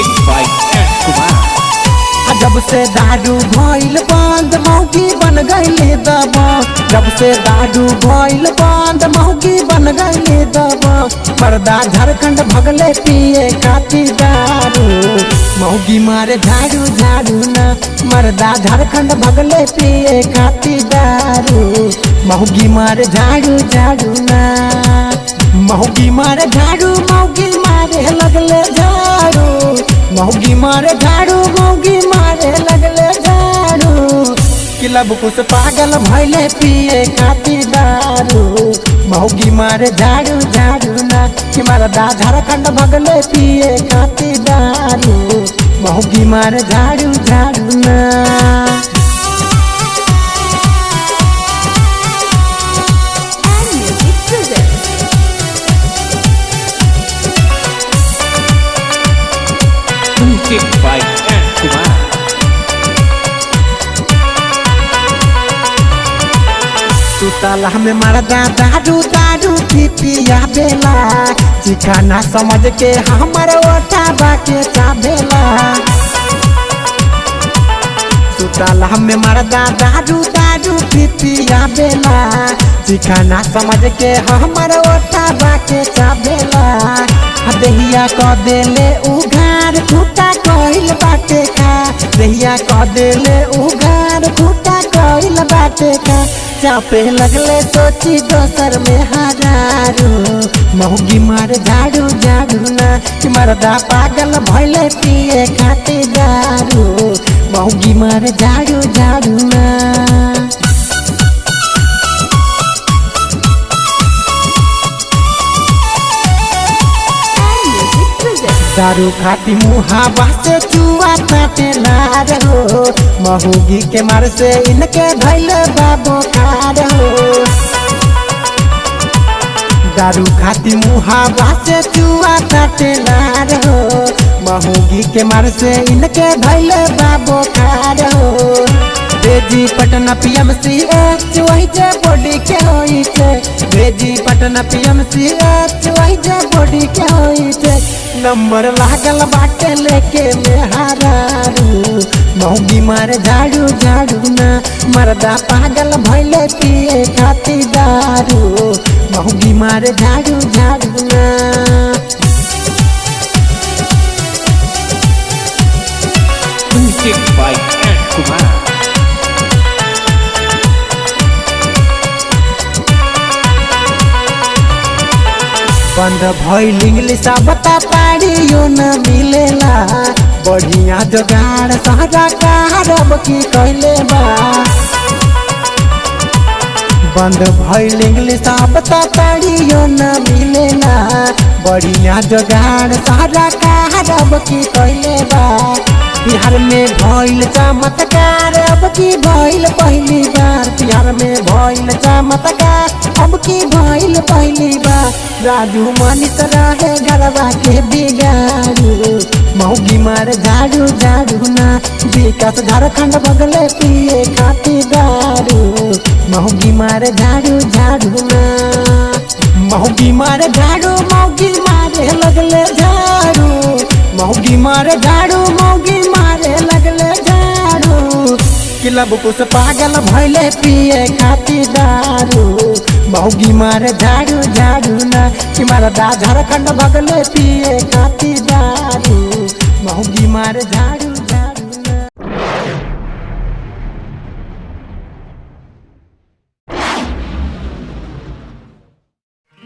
Music by Kumar. जब से दारू भइल बंद मौगी बन गईले दबंग। जब से दारू भइल बंद मौगी बन गईले दबंग। पर्दा झारखंड भगले पिए खातिर दारू। मौगी मारे झाड़ू झाड़ू ना मर्दा झारखंड भगले पिए खातिर दारू। मौगी मारे झाड़ू झाड़ू ना मौगी मारे झाड़ू मौगी मारे लगले झाड़ू। मौगी मारे झाड़ू मौगी मारे लगले झाड़ू। क्लब कुछ पागल भइले पिए खातिर दारू। मौगी मारे झाड़ू झाड़ू ना कि मर्दा झारखंड भगले पिए खातिर दारू। मौगी मारे झाड़ू झाड़ू ना म्यूजिक बाय कुमार। सुतला में मर्दा दारू दारू पिया बेला। चिखाना समझ के हमर ओटा बाके चाबेला। सुतला में मर्दा दारू दारू पिया बेला। चिखाना समझ के हमर ओटा बाके चाबेला। देहिया क देले उघार खूटा कइल बाटे का। देहिया क देले उघार खूटा कइल बाटे का। चापे लगले सोची दोसर में हरारू। मौगी मार झाड़ू झाड़ू ना कि मर्दा पागल भइले पिए खातिर दारू। मौगी मार झाड़ू झाड़ू ना दारू खाती मुहावा से चुआ काटे लार हो। महुगी के मार से इनके भइल बाबो खार हो। दारू खाती मुहावा से चुआ काटे लार हो। महुगी के मार से इनके भइल बाबो खार हो। भेजी पटना PMCH वही जे बॉडी के होई छे। भेजी पटना PMCH वही जे बॉडी के होई छे। नंबर लागल बाटे लेके मेहरारू। मौगी मारे झाड़ू झाड़ू ना मर्दा पागल भइले पिए खातिर दारू। मौगी मारे झाड़ू झाड़ू ना म्यूजिक बाय कुमार। बंद भइल इंग्लिश बता पाड़ियो न मिलेला। बढ़िया जोगाड़ सहरा कारब की कैले बा। बंद भइल इंग्लिश बता पाड़ियो न मिलेला। बढ़िया जोगाड़ सहरा कारब की कैले बा। बिहार में भइल चमत्कार अब की भइल पहली बार। बिहार में भइल चमत्कार अब की भइल पहली बार। राजू मनीष रहे घरवा के बिगाड़ू। मौगी मार झाड़ू झाड़ू ना विकास झारखंड भगले पिए खातिर दारू। मौगी मार झाड़ू झाड़ू ना मौगी मार झाड़ू मौगी मारे लगले झाड़ू। मौगी मारे झाड़ू मौगी मारे लगले झाड़ू। क्लब कुछ पागल भइले पिए खातिर दारू। मौगी मारे झाड़ू झाड़ू ना कि मर्दा झारखंड भगले पिए खातिर दारू। मौगी मारे झाड़ू।